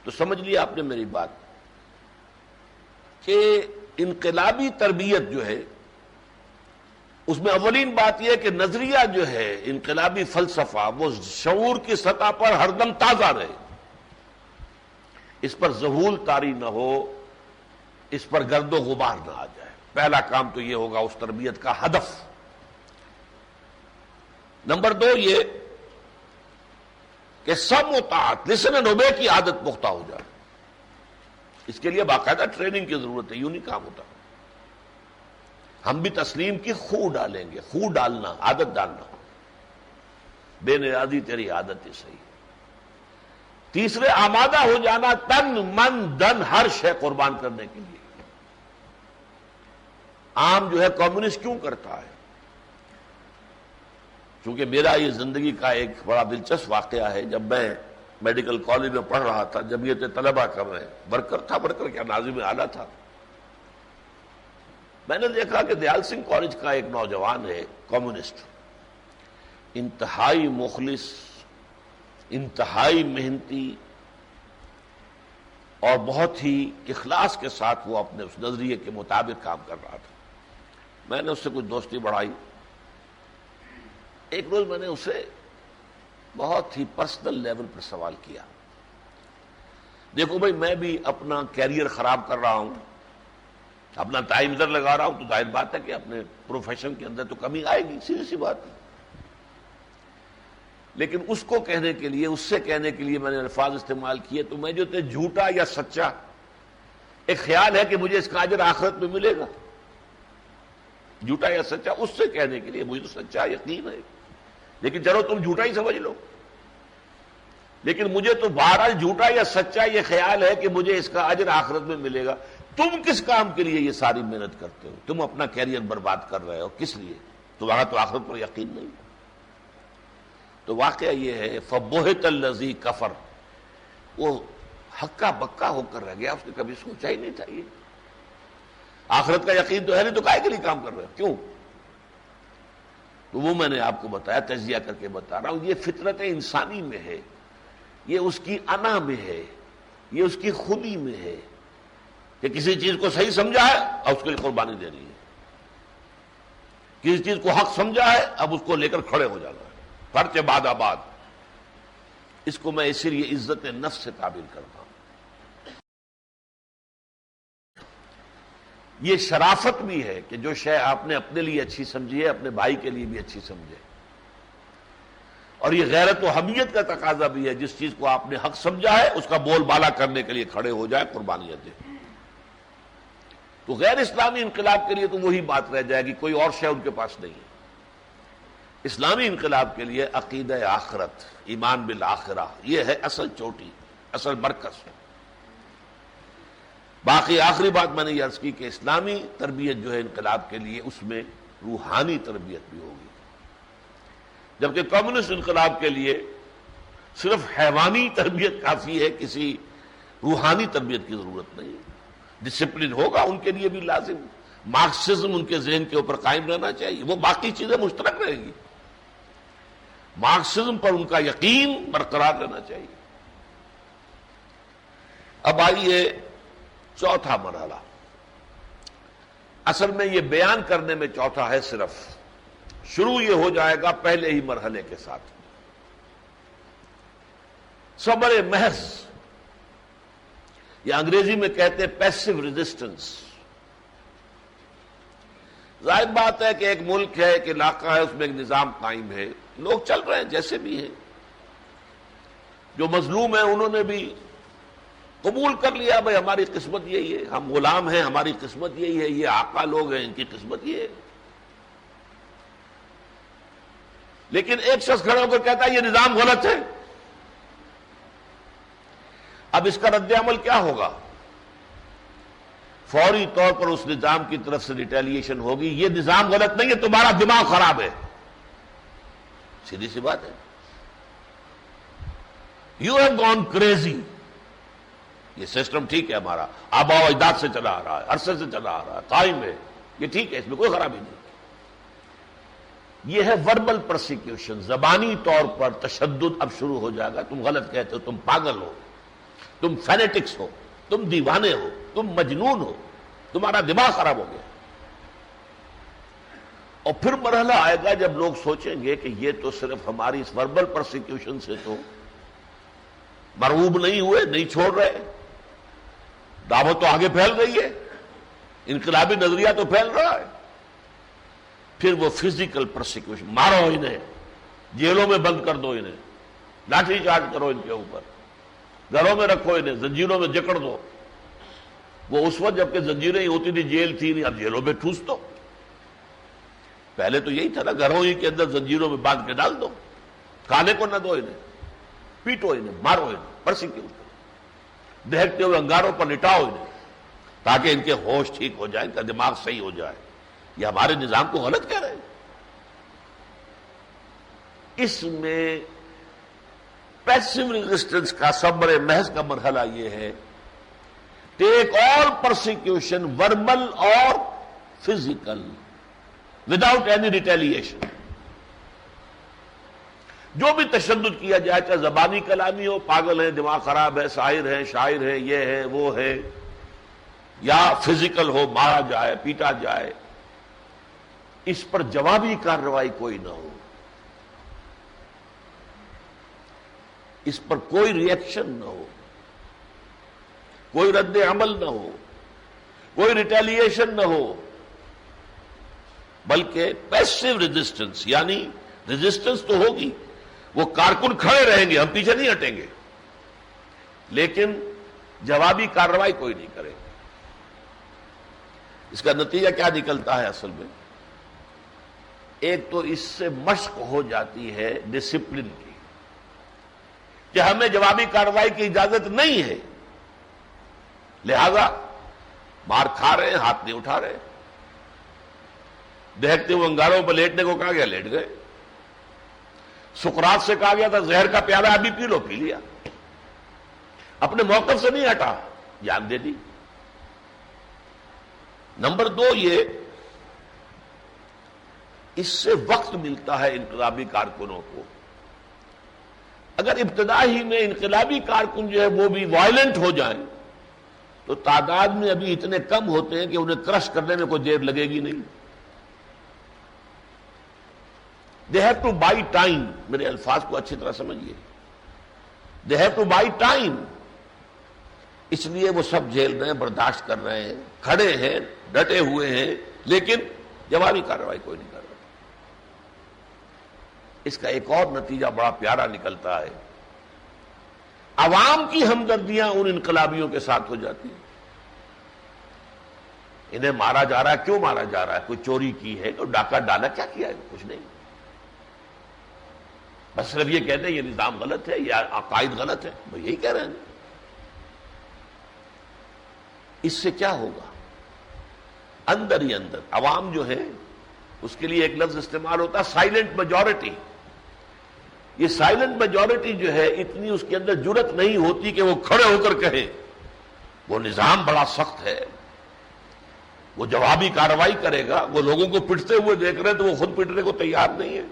تو سمجھ لیا آپ نے میری بات کہ انقلابی تربیت جو ہے اس میں اولین بات یہ کہ نظریہ جو ہے انقلابی فلسفہ وہ شعور کی سطح پر ہر دم تازہ رہے، اس پر ذہول طاری نہ ہو، اس پر گرد و غبار نہ آ جائے. پہلا کام تو یہ ہوگا اس تربیت کا ہدف. نمبر 2 یہ کہ سب مطاعت، لسن اینڈ اوبے کی عادت پختہ ہو جائے. اس کے لیے باقاعدہ ٹریننگ کی ضرورت ہے، یوں نہیں کام ہوتا. ہم بھی تسلیم کی خو ڈالیں گے، خو ڈالنا، عادت ڈالنا، بے نیازی تیری عادت ہی صحیح۔ تیسرے، آمادہ ہو جانا تن من دن ہر شے قربان کرنے کے لیے۔ عام جو ہے کمیونسٹ کیوں کرتا ہے؟ چونکہ میرا یہ زندگی کا ایک بڑا دلچسپ واقعہ ہے، جب میں میڈیکل کالج میں پڑھ رہا تھا، جمعیت طلبہ کا میں ورکر تھا، ورکر کیا ناظم اعلیٰ تھا، میں نے دیکھا کہ دیال سنگھ کالج کا ایک نوجوان ہے کمیونسٹ، انتہائی مخلص، انتہائی محنتی، اور بہت ہی اخلاص کے ساتھ وہ اپنے اس نظریے کے مطابق کام کر رہا تھا۔ میں نے اس سے کچھ دوستی بڑھائی۔ ایک روز میں نے اسے بہت ہی پرسنل لیول پر سوال کیا، دیکھو بھائی، میں بھی اپنا کیریئر خراب کر رہا ہوں، اپنا ٹائم ادھر لگا رہا ہوں، تو ظاہر بات ہے کہ اپنے پروفیشن کے اندر تو کمی آئے گی، سیدھی سی بات ہے۔ لیکن اس کو کہنے کے لیے، اس سے کہنے کے لیے میں نے الفاظ استعمال کیے، تو میں جو تھے جھوٹا یا سچا، ایک خیال ہے کہ مجھے اس کا اجر آخرت میں ملے گا، جھوٹا یا سچا، اس سے کہنے کے لیے مجھے تو سچا یقین ہے، لیکن چلو تم جھوٹا ہی سمجھ لو، لیکن مجھے تو بہرحال جھوٹا یا سچا یہ خیال ہے کہ مجھے اس کا اجر آخرت میں ملے گا۔ تم کس کام کے لیے یہ ساری محنت کرتے ہو؟ تم اپنا کیریئر برباد کر رہے ہو، کس لیے؟ تمہارا تو آخرت پر یقین نہیں۔ تو واقعہ یہ ہے، فَبُہِتَ الَّذِي کفر، وہ ہکا بکا ہو کر رہ گیا، اس نے کبھی سوچا ہی نہیں تھا یہ آخرت کا یقین تو ہے نہیں، تو کائے کے لیے کام کر رہے ہو، کیوں؟ تو وہ میں نے آپ کو بتایا، تجزیہ کر کے بتا رہا ہوں، یہ فطرت انسانی میں ہے، یہ اس کی انا میں ہے، یہ اس کی خودی میں ہے کہ کسی چیز کو صحیح سمجھا ہے اور اس کے لیے قربانی دینی ہے، کسی چیز کو حق سمجھا ہے اب اس کو لے کر کھڑے ہو جانا ہے، فرچ بعد آباد۔ اس کو میں اسی لیے عزت نفس سے تعبیر کرتا ہوں۔ یہ شرافت بھی ہے کہ جو شے آپ نے اپنے لیے اچھی سمجھی ہے اپنے بھائی کے لیے بھی اچھی سمجھے، اور یہ غیرت و حمیت کا تقاضا بھی ہے، جس چیز کو آپ نے حق سمجھا ہے اس کا بول بالا کرنے کے لیے کھڑے ہو جائے، قربانیاں دے۔ تو غیر اسلامی انقلاب کے لیے تو وہی بات رہ جائے گی، کوئی اور شے ان کے پاس نہیں ہے۔ اسلامی انقلاب کے لیے عقیدہ آخرت، ایمان بالآخرہ، یہ ہے اصل چوٹی، اصل مرکز۔ باقی آخری بات میں نے یہ عرض کی کہ اسلامی تربیت جو ہے انقلاب کے لیے، اس میں روحانی تربیت بھی ہوگی، جبکہ کمیونسٹ انقلاب کے لیے صرف حیوانی تربیت کافی ہے، کسی روحانی تربیت کی ضرورت نہیں۔ ڈسپلن ہوگا ان کے لیے بھی لازم، مارکسزم ان کے ذہن کے اوپر قائم رہنا چاہیے، وہ باقی چیزیں مشترک رہیں گی، مارکسزم پر ان کا یقین برقرار رہنا چاہیے۔ اب آئیے چوتھا مرحلہ، اصل میں یہ بیان کرنے میں چوتھا ہے، صرف شروع یہ ہو جائے گا پہلے ہی مرحلے کے ساتھ، صبر محض، یا انگریزی میں کہتے ہیں پیسو ریزسٹنس۔ ظاہر بات ہے کہ ایک ملک ہے، ایک علاقہ ہے، اس میں ایک نظام قائم ہے، لوگ چل رہے ہیں جیسے بھی ہیں، جو مظلوم ہیں انہوں نے بھی قبول کر لیا، بھائی ہماری قسمت یہی ہے، ہم غلام ہیں، ہماری قسمت یہی ہے، یہ آقا لوگ ہیں، ان کی قسمت یہ ہے۔ لیکن ایک شخص کھڑا ہو کر کہتا ہے یہ نظام غلط ہے، اب اس کا رد عمل کیا ہوگا؟ فوری طور پر اس نظام کی طرف سے ریٹیلیشن ہوگی، یہ نظام غلط نہیں ہے، تمہارا دماغ خراب ہے، سیدھی سی بات ہے، یو ہیو گون کریزی۔ یہ سسٹم ٹھیک ہے، ہمارا آبا و اجداد سے چلا آ رہا ہے، عرصے سے چلا آ رہا ہے، قائم ہے، یہ ٹھیک ہے، اس میں کوئی خرابی نہیں۔ یہ ہے وربل پرسیکیوشن، زبانی طور پر تشدد اب شروع ہو جائے گا، تم غلط کہتے ہو، تم پاگل ہو، تم فینیٹکس ہو، تم دیوانے ہو، تم مجنون ہو، تمہارا دماغ خراب ہو گیا۔ اور پھر مرحلہ آئے گا جب لوگ سوچیں گے کہ یہ تو صرف ہماری اس وربل پرسیکیوشن سے تو مرعوب نہیں ہوئے، نہیں چھوڑ رہے، دعوت تو آگے پھیل گئی ہے، انقلابی نظریہ تو پھیل رہا ہے۔ پھر وہ فزیکل پرسیکیوشن، مارو انہیں، جیلوں میں بند کر دو انہیں، لاٹھی چارج کرو ان کے اوپر، گھروں میں رکھو انہیں، زنجیروں میں جکڑ دو۔ وہ اس وقت جبکہ زنجیریں ہی ہوتی تھی، جیل تھی نہیں، اب جیلوں میں ٹھوس دو، پہلے تو یہی تھا نا، گھروں ہی کے اندر زنجیروں میں باندھ کے ڈال دو، کھانے کو نہ دو انہیں، پیٹو انہیں، مارو انہیں، پرسیکیوٹ کرو، دہکتے ہوئے انگاروں پر لٹاؤ انہیں، تاکہ ان کے ہوش ٹھیک ہو جائے، ان کا دماغ صحیح ہو جائے۔ یہ ہمارے نظام کو غلط کہہ رہے ہیں۔ اس میں پیسو ریزسٹنس کا صبر محض کا مرحلہ یہ ہے، ٹیک آل پرسیکیوشن وربل اور فزیکل وداؤٹ اینی ریٹیلیشن۔ جو بھی تشدد کیا جائے، چاہے زبانی کلامی ہو، پاگل ہے، دماغ خراب ہے، ساحر ہے، شاعر ہے، یہ ہے وہ ہے، یا فزیکل ہو، مارا جائے، پیٹا جائے، اس پر جوابی کارروائی کوئی نہ ہو، اس پر کوئی ری ایکشن نہ ہو، کوئی رد عمل نہ ہو، کوئی ریٹیلیشن نہ ہو، بلکہ پیسو ریزسٹنس، یعنی ریزسٹنس تو ہوگی، وہ کارکن کھڑے رہیں گے، ہم پیچھے نہیں ہٹیں گے، لیکن جوابی کارروائی کوئی نہیں کرے گا۔ اس کا نتیجہ کیا نکلتا ہے اصل میں؟ ایک تو اس سے مشق ہو جاتی ہے ڈسپلن کی، کہ ہمیں جوابی کارروائی کی اجازت نہیں ہے، لہذا مار کھا رہے ہیں، ہاتھ نہیں اٹھا رہے، دہکتے ہوئے انگاروں پر لیٹنے کو کہا گیا، لیٹ گئے، سقراط سے کہا گیا تھا زہر کا پیالہ ابھی پی لو، پی لیا، اپنے موقف سے نہیں ہٹا، جان دے دی۔ نمبر دو، یہ اس سے وقت ملتا ہے انقلابی کارکنوں کو۔ اگر ابتدا ہی میں انقلابی کارکن جو ہے وہ بھی وائلنٹ ہو جائیں تو تعداد میں ابھی اتنے کم ہوتے ہیں کہ انہیں کرش کرنے میں کوئی دیر لگے گی نہیں۔ They have to buy time, میرے الفاظ کو اچھی طرح سمجھیے، they have to buy time, اس لیے وہ سب جھیل رہے ہیں، برداشت کر رہے ہیں، کھڑے ہیں، ڈٹے ہوئے ہیں، لیکن جوابی کارروائی کوئی نہیں کر رہا۔ اس کا ایک اور نتیجہ بڑا پیارا نکلتا ہے، عوام کی ہمدردیاں ان انقلابیوں کے ساتھ ہو جاتی ہیں۔ انہیں مارا جا رہا ہے، کیوں مارا جا رہا ہے؟ کوئی چوری کی ہے، کوئی ڈاکہ ڈالا، کیا کیا ہے؟ کچھ نہیں، بس صرف یہ کہتے ہیں یہ نظام غلط ہے، یہ عقائد غلط ہے، وہ یہی کہہ رہے ہیں۔ اس سے کیا ہوگا؟ اندر ہی اندر عوام جو ہے اس کے لیے ایک لفظ استعمال ہوتا ہے سائلنٹ میجورٹی۔ یہ سائلنٹ میجورٹی جو ہے اتنی اس کے اندر جرت نہیں ہوتی کہ وہ کھڑے ہو کر کہے وہ نظام بڑا سخت ہے، وہ جوابی کارروائی کرے گا۔ وہ لوگوں کو پٹتے ہوئے دیکھ رہے ہیں تو وہ خود پٹنے کو تیار نہیں ہے،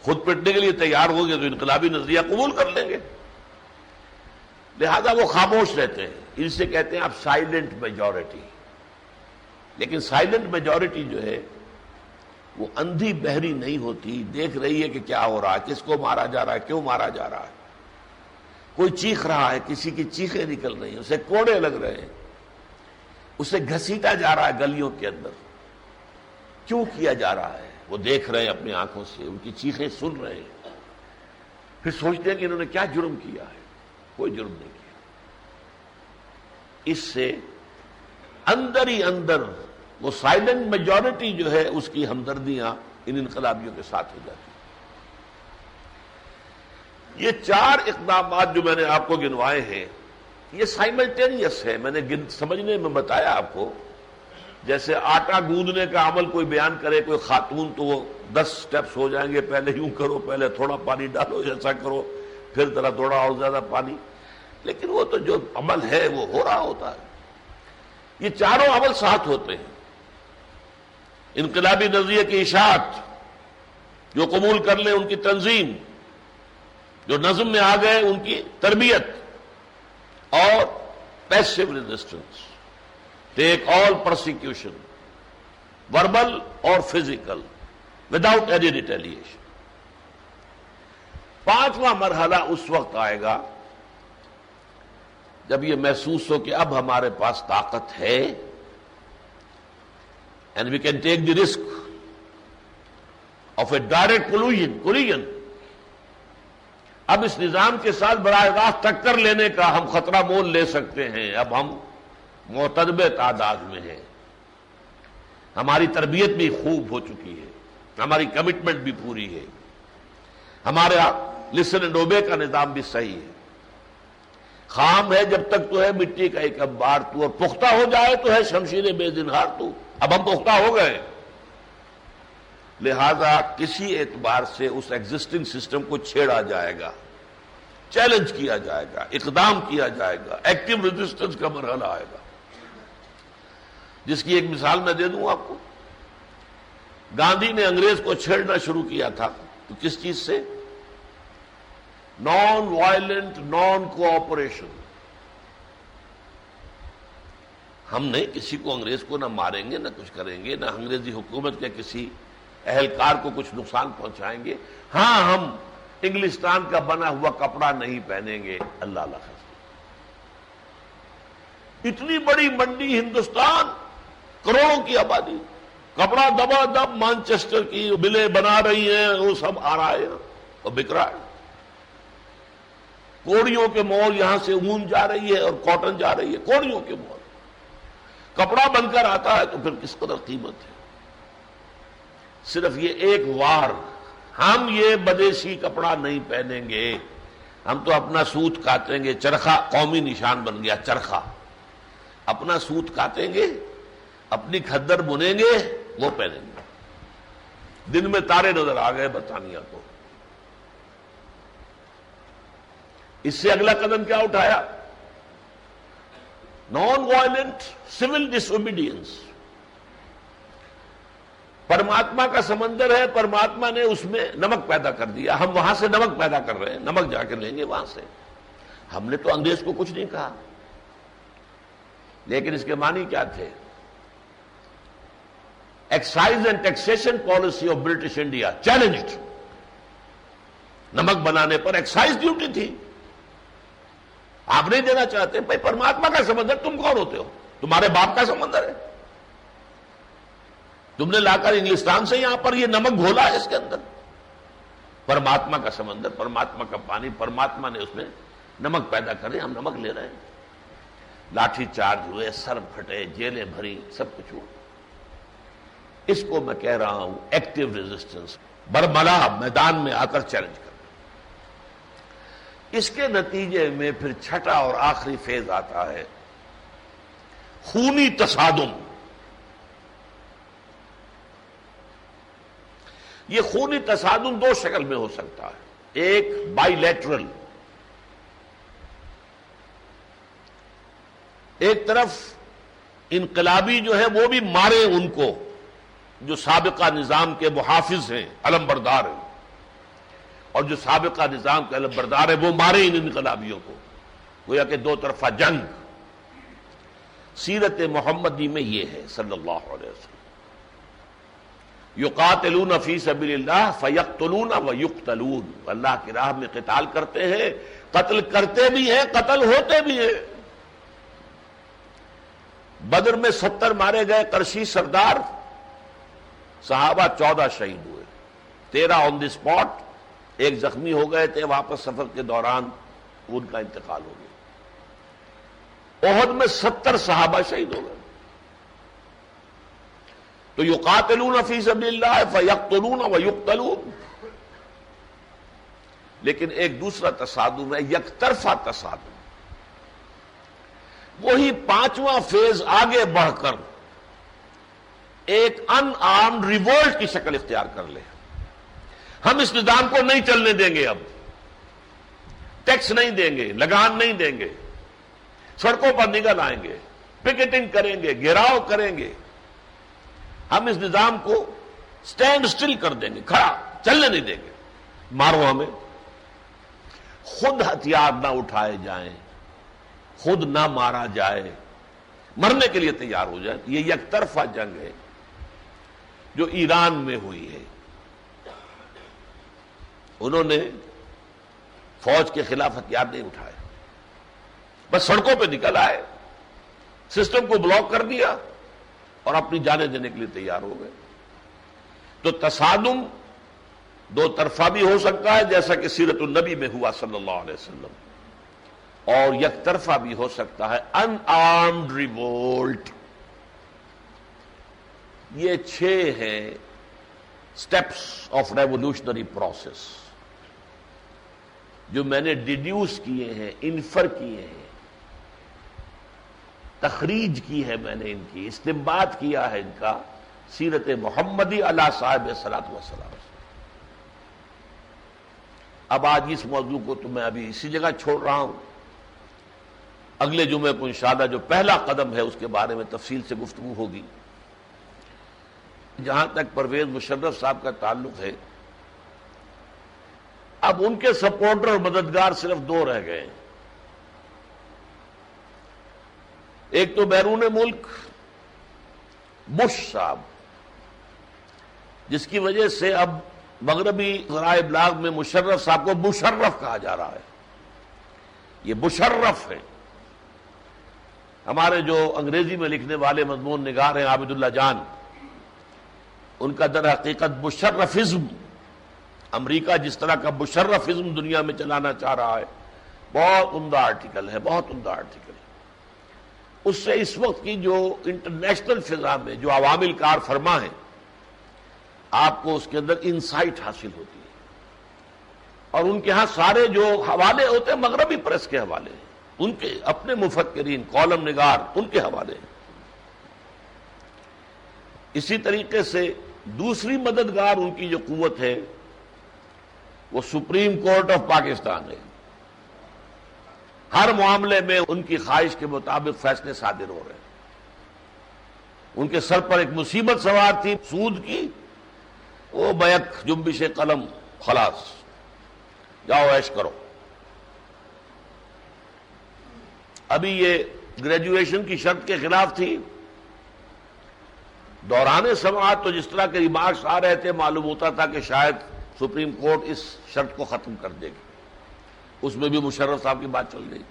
خود پٹنے کے لیے تیار ہو گے تو انقلابی نظریہ قبول کر لیں گے، لہذا وہ خاموش رہتے ہیں۔ ان سے کہتے ہیں آپ سائلنٹ میجورٹی۔ لیکن سائلنٹ میجورٹی جو ہے وہ اندھی بہری نہیں ہوتی، دیکھ رہی ہے کہ کیا ہو رہا ہے، کس کو مارا جا رہا ہے، کیوں مارا جا رہا ہے۔ کوئی چیخ رہا ہے، کسی کی چیخیں نکل رہی ہیں، اسے کوڑے لگ رہے ہیں، اسے گھسیٹا جا رہا ہے گلیوں کے اندر، کیوں کیا جا رہا ہے؟ وہ دیکھ رہے ہیں اپنی آنکھوں سے، ان کی چیخیں سن رہے ہیں، پھر سوچتے ہیں کہ انہوں نے کیا جرم کیا ہے؟ کوئی جرم نہیں کیا۔ اس سے اندر ہی اندر وہ سائلنٹ میجورٹی جو ہے اس کی ہمدردیاں ان انقلابیوں کے ساتھ ہو جاتی ہیں۔ یہ چار اقدامات جو میں نے آپ کو گنوائے ہیں یہ سائملٹینیس ہے۔ میں نے سمجھنے میں بتایا آپ کو، جیسے آٹا گوندنے کا عمل کوئی بیان کرے کوئی خاتون تو وہ 10 سٹیپس ہو جائیں گے، پہلے یوں کرو، پہلے تھوڑا پانی ڈالو، ایسا کرو، پھر ذرا تھوڑا اور زیادہ پانی، لیکن وہ تو جو عمل ہے وہ ہو رہا ہوتا ہے۔ یہ چاروں عمل ساتھ ہوتے ہیں، انقلابی نظریے کی اشاعت، جو قبول کر لیں ان کی تنظیم، جو نظم میں آ گئے ان کی تربیت، اور پیسو ریزسٹنس، ٹیک آل پرسیکیوشن وربل اور فزیکل وداؤٹ اینی ریٹیلیشن۔ پانچواں مرحلہ اس وقت آئے گا جب یہ محسوس ہو کہ اب ہمارے پاس طاقت ہے، and we can take the risk of a direct collision۔ اب اس نظام کے ساتھ براہ راست ٹکر لینے کا ہم خطرہ مول لے سکتے ہیں، اب ہم معتدب تعداد میں ہیں، ہماری تربیت بھی خوب ہو چکی ہے، ہماری کمٹمنٹ بھی پوری ہے، ہمارا لسن اینڈ اوبے کا نظام بھی صحیح ہے۔ خام ہے جب تک تو ہے مٹی کا ایک انبار تو، اور پختہ ہو جائے تو ہے شمشیر بے زنہار تو۔ اب ہم پختہ ہو گئے، لہذا کسی اعتبار سے اس ایگزسٹنگ سسٹم کو چھیڑا جائے گا، چیلنج کیا جائے گا، اقدام کیا جائے گا، ایکٹیو ریزسٹنس کا مرحلہ آئے گا، جس کی ایک مثال میں دے دوں آپ کو۔ گاندھی نے انگریز کو چھیڑنا شروع کیا تھا تو کس چیز سے؟ Non violent naan cooperation. ہم نہیں کسی کو انگریز کو نہ ماریں گے، نہ کچھ کریں گے، نہ انگریزی حکومت کے کسی اہلکار کو کچھ نقصان پہنچائیں گے۔ ہاں، ہم انگلستان کا بنا ہوا کپڑا نہیں پہنیں گے، اللہ اللہ خیر۔ اتنی بڑی منڈی ہندوستان، کروڑوں کی آبادی، کپڑا دبا دب مانچسٹر کی ملیں بنا رہی ہیں، وہ سب آ رہا ہے اور بک رہا ہے۔ کوڑیوں کے مول یہاں سے اون جا رہی ہے اور کاٹن جا رہی ہے، کوڑیوں کے مول۔ کپڑا بن کر آتا ہے تو پھر کس قدر قیمت ہے۔ صرف یہ ایک وار، ہم یہ بدیسی کپڑا نہیں پہنیں گے، ہم تو اپنا سوت کاٹیں گے۔ چرخا قومی نشان بن گیا، چرخا۔ اپنا سوت کاٹیں گے، اپنی کھدر بنیں گے، وہ پہنیں گے۔ دن میں تارے نظر آ گئے برطانیہ کو۔ اس سے اگلا قدم کیا اٹھایا؟ نان وائلنٹ سول ڈس اوبیڈینس۔ پرماتما کا سمندر ہے، پرماتما نے اس میں نمک پیدا کر دیا، ہم وہاں سے نمک پیدا کر رہے ہیں، نمک جا کے لیں گے وہاں سے۔ ہم نے تو انگریز کو کچھ نہیں کہا، لیکن اس کے معنی کیا تھے؟ Excise and taxation policy of British India challenged. نمک بنانے پر ایکسائز ڈیوٹی تھی، آپ نہیں دینا چاہتے۔ بھائی پرماتما کا سمندر، تم کون ہوتے ہو؟ تمہارے باپ کا سمندر ہے، تم نے لا کر انگلستان سے یہاں پر یہ نمک گھولا ہے اس کے اندر۔ پرماتما کا سمندر، پرماتما کا پانی، پرماتما نے اس میں نمک پیدا کرے، ہم نمک لے رہے ہیں۔ لاٹھی چارج ہوئے، سر پھٹے، جیلیں بھری، سب کچھ ہوا۔ اس کو میں کہہ رہا ہوں ایکٹیو ریزسٹنس، برملا میدان میں آ کر چیلنج کر۔ اس کے نتیجے میں پھر چھٹا اور آخری فیز آتا ہے خونی تصادم۔ یہ خونی تصادم دو شکل میں ہو سکتا ہے، ایک بائی لیٹرل، ایک طرف انقلابی جو ہے وہ بھی مارے ان کو جو سابقہ نظام کے محافظ ہیں، علم بردار ہیں، اور جو سابقہ نظام کے علم بردار ہیں وہ مارے ان انقلابیوں کو، گویا کہ دو طرفہ جنگ۔ سیرت محمدی میں یہ ہے صلی اللہ علیہ وسلم، یقاتلون فی سبیل اللہ فیقتلون ویقتلون، اللہ کی راہ میں قتال کرتے ہیں، قتل کرتے بھی ہیں، قتل ہوتے بھی ہیں۔ بدر میں 70 مارے گئے قرشی سردار، صحابہ 14 شہید ہوئے، 13 آن دی اسپاٹ، ایک زخمی ہو گئے تھے، واپس سفر کے دوران ان کا انتقال ہو گیا۔ احد میں 70 صحابہ شہید ہو گئے۔ تو یقاتلون فی سبیل اللہ فیقتلون ویقتلون۔ لیکن ایک دوسرا تصادم ہے، یک طرفہ تصادم۔ وہی 5واں فیز آگے بڑھ کر ایک ان آرمڈ ریولٹ کی شکل اختیار کر لے۔ ہم اس نظام کو نہیں چلنے دیں گے، اب ٹیکس نہیں دیں گے، لگان نہیں دیں گے، سڑکوں پر نکل آئیں گے، پکیٹنگ کریں گے، گھیراؤ کریں گے، ہم اس نظام کو سٹینڈ سٹل کر دیں گے، کھڑا چلنے نہیں دیں گے، مارو ہمیں۔ خود ہتھیار نہ اٹھائے جائیں، خود نہ مارا جائے، مرنے کے لیے تیار ہو جائے۔ یہ یک طرفہ جنگ ہے جو ایران میں ہوئی ہے۔ انہوں نے فوج کے خلاف ہتھیار نہیں اٹھائے، بس سڑکوں پہ نکل آئے، سسٹم کو بلاک کر دیا اور اپنی جانیں دینے کے لیے تیار ہو گئے۔ تو تصادم دو طرفہ بھی ہو سکتا ہے جیسا کہ سیرت النبی میں ہوا صلی اللہ علیہ وسلم، اور یک طرفہ بھی ہو سکتا ہے ان آرمڈ ریوولٹ۔ یہ 6 ہیں سٹیپس آف ریولوشنری پروسیس جو میں نے ڈیڈیوس کیے ہیں، انفر کیے ہیں، تخریج کی ہے میں نے ان کی، استنباط کیا ہے ان کا سیرت محمدی علی صاحب صلاۃ وسلام سے۔ اب آج اس موضوع کو تو میں ابھی اسی جگہ چھوڑ رہا ہوں، اگلے جمعے کو انشاءاللہ جو پہلا قدم ہے اس کے بارے میں تفصیل سے گفتگو ہوگی۔ جہاں تک پرویز مشرف صاحب کا تعلق ہے، اب ان کے سپورٹر اور مددگار صرف 2 رہ گئے ہیں۔ ایک تو بیرون ملک بش صاحب، جس کی وجہ سے اب مغربی ذرائع ابلاغ میں مشرف صاحب کو مشرف کہا جا رہا ہے، یہ مشرف ہے۔ ہمارے جو انگریزی میں لکھنے والے مضمون نگار ہیں عابد اللہ جان، ان کا در حقیقت مشرفزم، امریکہ جس طرح کا مشرفزم دنیا میں چلانا چاہ رہا ہے، بہت عمدہ آرٹیکل ہے، بہت عمدہ آرٹیکل ہے۔ اس سے اس وقت کی جو انٹرنیشنل فضا میں جو عوامل کار فرما ہیں، آپ کو اس کے اندر انسائٹ حاصل ہوتی ہے، اور ان کے ہاں سارے جو حوالے ہوتے ہیں مغربی پریس کے حوالے ہیں، ان کے اپنے مفکرین، کالم نگار، ان کے حوالے ہیں۔ اسی طریقے سے دوسری مددگار ان کی جو قوت ہے وہ سپریم کورٹ آف پاکستان ہے۔ ہر معاملے میں ان کی خواہش کے مطابق فیصلے صادر ہو رہے ہیں۔ ان کے سر پر ایک مصیبت سوار تھی سود کی، وہ بیک جنبش قلم، خلاص جاؤ عیش کرو۔ ابھی یہ گریجویشن کی شرط کے خلاف تھی، دوران سماعت تو جس طرح کے ریمارکس آ رہے تھے معلوم ہوتا تھا کہ شاید سپریم کورٹ اس شرط کو ختم کر دے گی، اس میں بھی مشرف صاحب کی بات چل رہی۔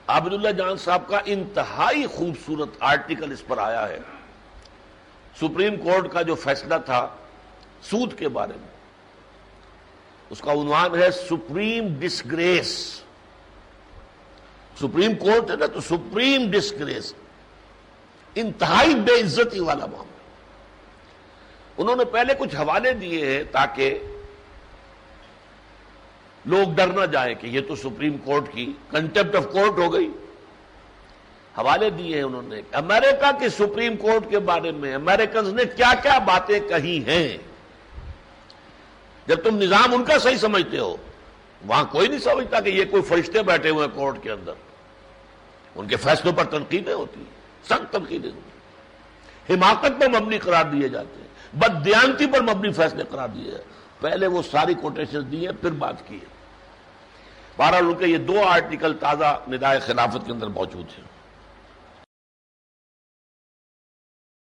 عابد اللہ جان صاحب کا انتہائی خوبصورت آرٹیکل اس پر آیا ہے، سپریم کورٹ کا جو فیصلہ تھا سود کے بارے میں، اس کا عنوان ہے سپریم ڈسگریس۔ سپریم کورٹ ہے نا، تو سپریم ڈسگریس، انتہائی بے عزتی والا معاملہ۔ انہوں نے پہلے کچھ حوالے دیے ہیں تاکہ لوگ ڈر نہ جائیں کہ یہ تو سپریم کورٹ کی کنٹیمپٹ آف کورٹ ہو گئی۔ حوالے دیے ہیں انہوں نے امریکہ کی سپریم کورٹ کے بارے میں امریکنز نے کیا کیا باتیں کہی ہیں۔ جب تم نظام ان کا صحیح سمجھتے ہو، وہاں کوئی نہیں سمجھتا کہ یہ کوئی فرشتے بیٹھے ہوئے ہیں کورٹ کے اندر، ان کے فیصلوں پر تنقیدیں ہوتی ہیں، سخت تنقیدیں ہوتی ہیں، حماقت پر مبنی قرار دیے جاتے ہیں، بددیانتی پر مبنی فیصلے قرار دیے جاتے ہیں۔ پہلے وہ ساری کوٹیشن دی ہیں، پھر بات کی ہے۔ بہرحال ان کے یہ 2 آرٹیکل تازہ ندائے خلافت کے اندر موجود ہیں۔